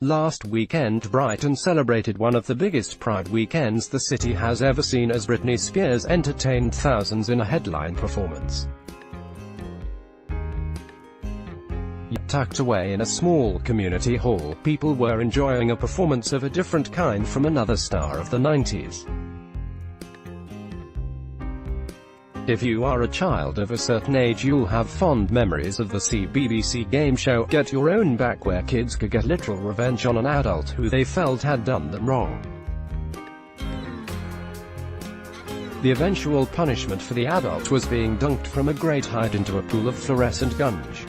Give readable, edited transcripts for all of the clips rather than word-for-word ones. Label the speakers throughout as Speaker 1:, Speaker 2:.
Speaker 1: Last weekend Brighton celebrated one of the biggest Pride weekends the city has ever seen as Britney Spears entertained thousands in a headline performance. Tucked away in a small community hall, people were enjoying a performance of a different kind from another star of the 90s. If you are a child of a certain age, you'll have fond memories of the BBC game show Get Your Own Back, where kids could get literal revenge on an adult who they felt had done them wrong. The eventual punishment for the adult was being dunked from a great height into a pool of fluorescent gunge.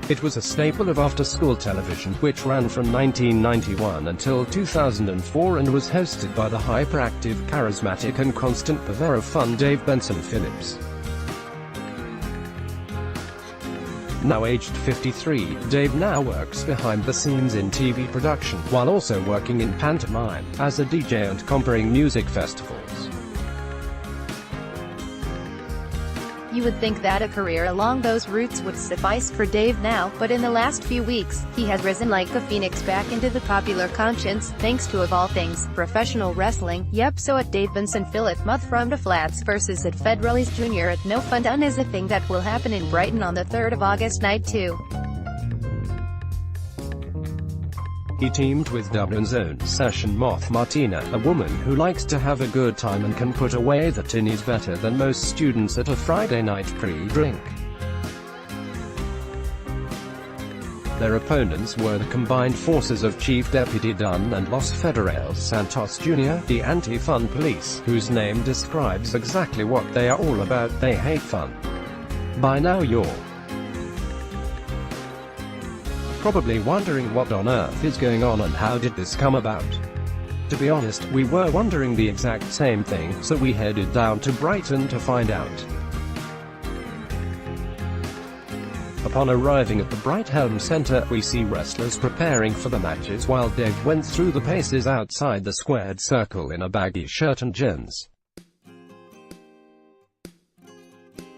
Speaker 1: It was a staple of after-school television, which ran from 1991 until 2004 and was hosted by the hyperactive, charismatic and constant purveyor of fun Dave Benson Phillips. Now aged 53, Dave now works behind the scenes in TV production, while also working in pantomime, as a DJ and comparing music festivals.
Speaker 2: You would think that a career along those routes would suffice for Dave now, but in the last few weeks, he has risen like a phoenix back into the popular conscience, thanks to, of all things, professional wrestling. Yep, so at Dave Benson Phillips month from the Flats versus at Federally's Jr. at No Fun Done is a thing that will happen in Brighton on the 3rd of August night too.
Speaker 1: He teamed with Dublin's own Session Moth Martina, a woman who likes to have a good time and can put away the tinnies better than most students at a Friday night pre-drink. Their opponents were the combined forces of Chief Deputy Dunn and Los Federales Santos Jr., the anti-fun police, whose name describes exactly what they are all about: they hate fun. By now you're probably wondering what on earth is going on and how did this come about. To be honest, we were wondering the exact same thing, so we headed down to Brighton to find out. Upon arriving at the Brighthelm Centre, we see wrestlers preparing for the matches while Dave went through the paces outside the squared circle in a baggy shirt and jeans.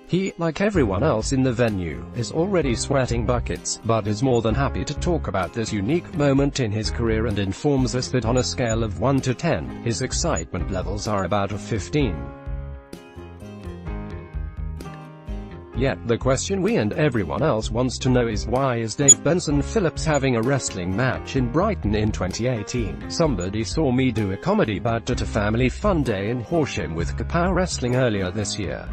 Speaker 1: He, like everyone else in the venue, is already sweating buckets, but is more than happy to talk about this unique moment in his career and informs us that on a scale of 1 to 10, his excitement levels are about a 15. Yet, the question we and everyone else wants to know is, why is Dave Benson Phillips having a wrestling match in Brighton in 2018? Somebody saw me do a comedy bout at a family fun day in Horsham with Kapow Wrestling earlier this year.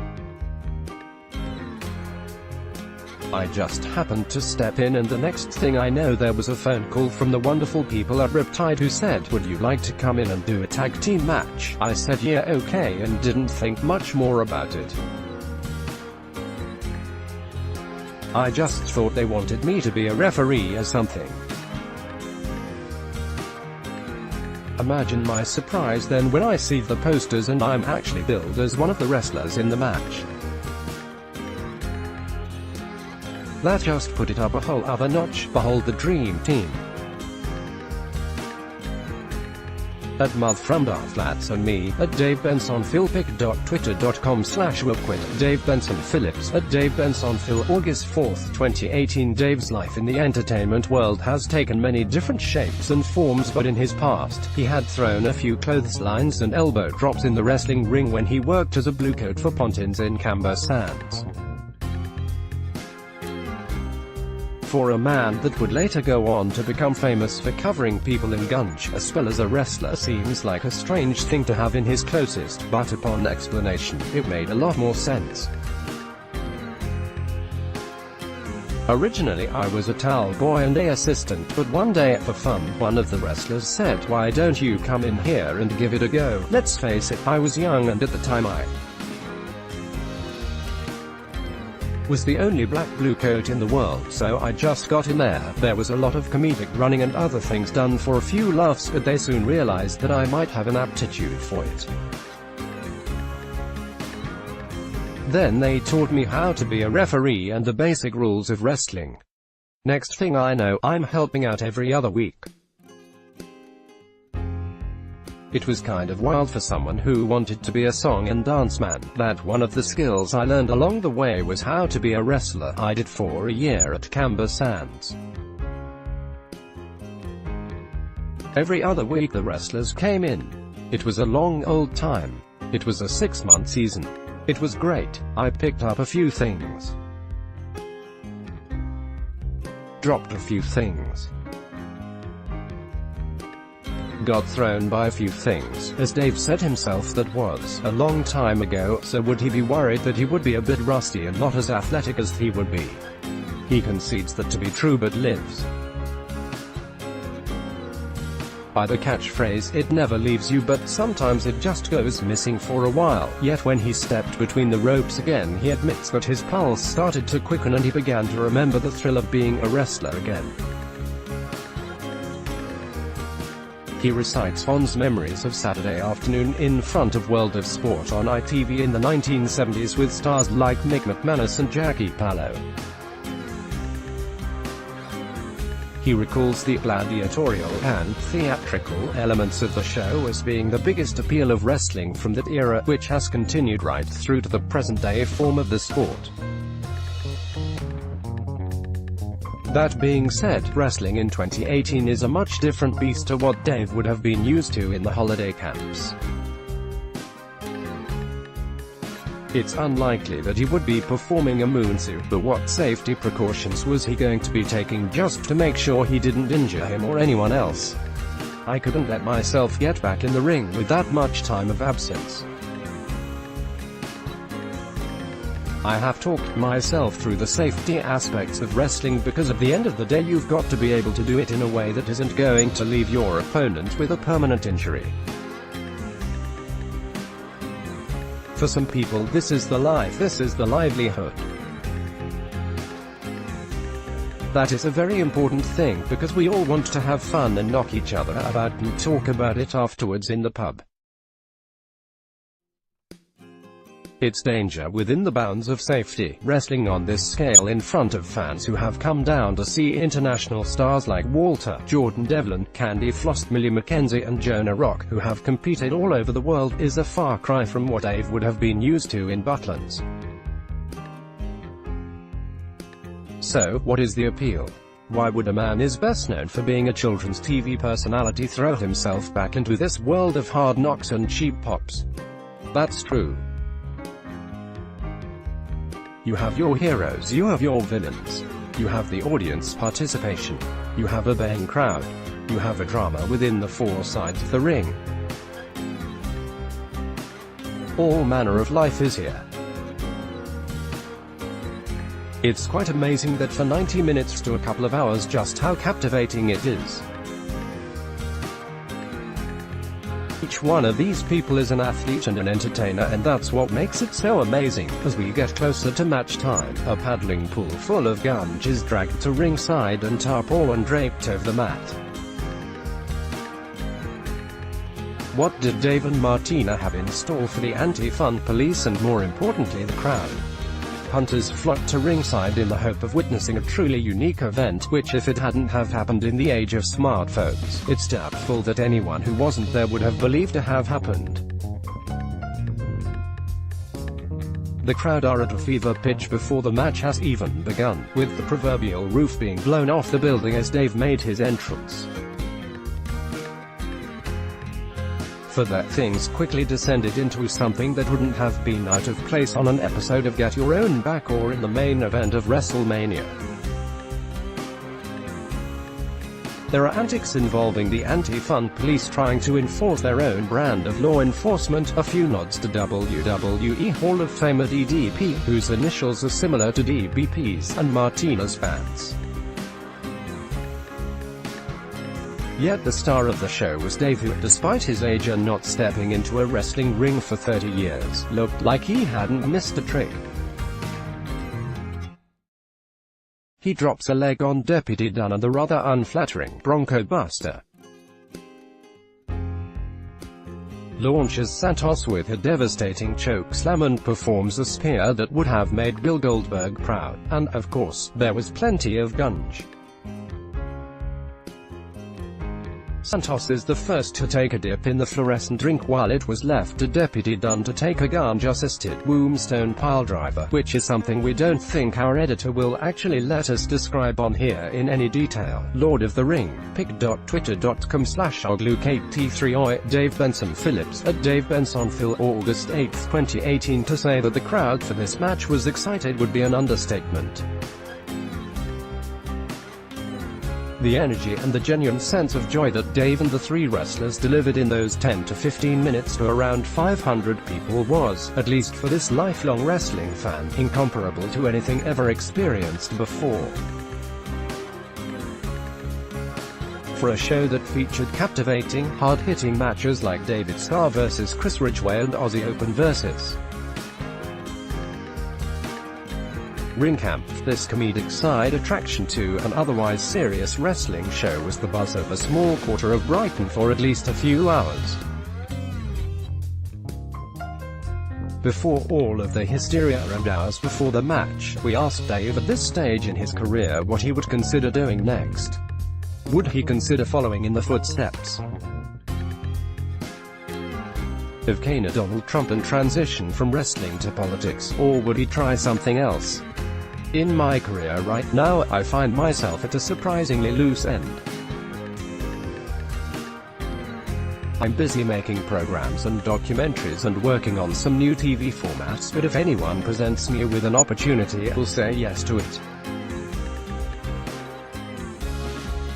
Speaker 1: I just happened to step in, and the next thing I know there was a phone call from the wonderful people at Riptide who said, "Would you like to come in and do a tag team match?" I said yeah, okay, and didn't think much more about it. I just thought they wanted me to be a referee or something. Imagine my surprise then when I see the posters and I'm actually billed as one of the wrestlers in the match. That just put it up a whole other notch. Behold the dream team. At Muth from the Flats and me, at Dave Benson Philpic.twitter.com/willquit, Dave Benson Phillips, at Dave Benson Phil. August 4, 2018. Dave's life in the entertainment world has taken many different shapes and forms, but in his past, he had thrown a few clotheslines and elbow drops in the wrestling ring when he worked as a bluecoat for Pontins in Camber Sands. For a man that would later go on to become famous for covering people in gunge, a spell as a wrestler seems like a strange thing to have in his closest, but upon explanation, it made a lot more sense. Originally I was a towel boy and a assistant, but one day, for fun, one of the wrestlers said, "Why don't you come in here and give it a go?" Let's face it, I was young and at the time I was the only black bluecoat in the world, so I just got in there. There was a lot of comedic running and other things done for a few laughs, but they soon realized that I might have an aptitude for it. Then they taught me how to be a referee and the basic rules of wrestling. Next thing I know, I'm helping out every other week. It was kind of wild for someone who wanted to be a song and dance man, that one of the skills I learned along the way was how to be a wrestler. I did for a year at Camber Sands. Every other week the wrestlers came in. It was a long old time. It was a 6-month season. It was great. I picked up a few things. Dropped a few things. Got thrown by a few things. As Dave said himself, that was a long time ago, so would he be worried that he would be a bit rusty and not as athletic as he would be? He concedes that to be true but lives by the catchphrase, "It never leaves you," but sometimes it just goes missing for a while. Yet when he stepped between the ropes again, he admits that his pulse started to quicken and he began to remember the thrill of being a wrestler again. He recites fond memories of Saturday afternoon in front of World of Sport on ITV in the 1970s with stars like Mick McManus and Jackie Pallow. He recalls the gladiatorial and theatrical elements of the show as being the biggest appeal of wrestling from that era, which has continued right through to the present-day form of the sport. That being said, wrestling in 2018 is a much different beast to what Dave would have been used to in the holiday camps. It's unlikely that he would be performing a moonsault, but what safety precautions was he going to be taking just to make sure he didn't injure him or anyone else? I couldn't let myself get back in the ring with that much time of absence. I have talked myself through the safety aspects of wrestling because at the end of the day you've got to be able to do it in a way that isn't going to leave your opponent with a permanent injury. For some people this is the life, this is the livelihood. That is a very important thing, because we all want to have fun and knock each other about and talk about it afterwards in the pub. It's danger within the bounds of safety, wrestling on this scale in front of fans who have come down to see international stars like Walter, Jordan Devlin, Candy Floss, Millie McKenzie and Jonah Rock, who have competed all over the world, is a far cry from what Dave would have been used to in Butlins. So, what is the appeal? Why would a man is best known for being a children's TV personality throw himself back into this world of hard knocks and cheap pops? That's true. You have your heroes, you have your villains. You have the audience participation. You have a baying crowd. You have a drama within the four sides of the ring. All manner of life is here. It's quite amazing that for 90 minutes to a couple of hours just how captivating it is. Each one of these people is an athlete and an entertainer, and that's what makes it so amazing. As we get closer to match time, a paddling pool full of gunge is dragged to ringside and tarpaulin draped over the mat. What did Dave and Martina have in store for the anti-fun police and, more importantly, the crowd? Hunters flocked to ringside in the hope of witnessing a truly unique event, which if it hadn't have happened in the age of smartphones, it's doubtful that anyone who wasn't there would have believed to have happened. The crowd are at a fever pitch before the match has even begun, with the proverbial roof being blown off the building as Dave made his entrance. For that, things quickly descended into something that wouldn't have been out of place on an episode of Get Your Own Back or in the main event of WrestleMania. There are antics involving the anti-fun police trying to enforce their own brand of law enforcement, a few nods to WWE Hall of Famer DDP, whose initials are similar to DBP's, and Martina's fans. Yet the star of the show was Dave, who, despite his age and not stepping into a wrestling ring for 30 years, looked like he hadn't missed a trick. He drops a leg on Deputy Dunn and the rather unflattering Bronco Buster. Launches Santos with a devastating chokeslam and performs a spear that would have made Bill Goldberg proud, and, of course, there was plenty of gunge. Santos is the first to take a dip in the fluorescent drink while it was left to Deputy Dunn to take a ganja-assisted Wombstone piledriver, which is something we don't think our editor will actually let us describe on here in any detail. Lord of the Ring, pic.twitter.com/oglukt3oi, Dave Benson Phillips, at Dave Benson Phil, August 8, 2018. To say that the crowd for this match was excited would be an understatement. The energy and the genuine sense of joy that Dave and the three wrestlers delivered in those 10 to 15 minutes to around 500 people was, at least for this lifelong wrestling fan, incomparable to anything ever experienced before. For a show that featured captivating, hard-hitting matches like David Starr vs. Chris Ridgway and Aussie Open vs. Ringkamp, this comedic side attraction to an otherwise serious wrestling show was the buzz of a small quarter of Brighton for at least a few hours. Before all of the hysteria and hours before the match, we asked Dave at this stage in his career what he would consider doing next. Would he consider following in the footsteps of Kane or Donald Trump and transition from wrestling to politics, or would he try something else? In my career right now, I find myself at a surprisingly loose end. I'm busy making programs and documentaries and working on some new TV formats, but if anyone presents me with an opportunity, I'll say yes to it.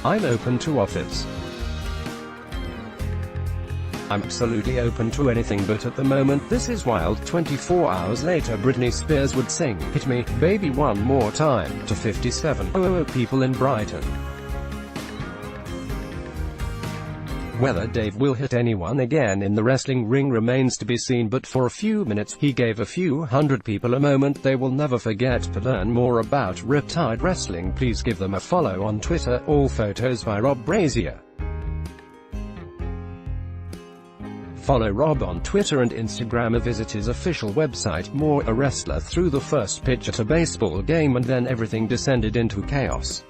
Speaker 1: I'm open to offers. I'm absolutely open to anything, but at the moment this is wild. 24 hours later, Britney Spears would sing "Hit Me, Baby One More Time" to 57,000 people in Brighton. Whether Dave will hit anyone again in the wrestling ring remains to be seen, but for a few minutes, he gave a few hundred people a moment they will never forget. To learn more about Riptide Wrestling, please give them a follow on Twitter. All photos by Rob Brazier. Follow Rob on Twitter and Instagram or visit his official website. More: a wrestler threw the first pitch at a baseball game and then everything descended into chaos.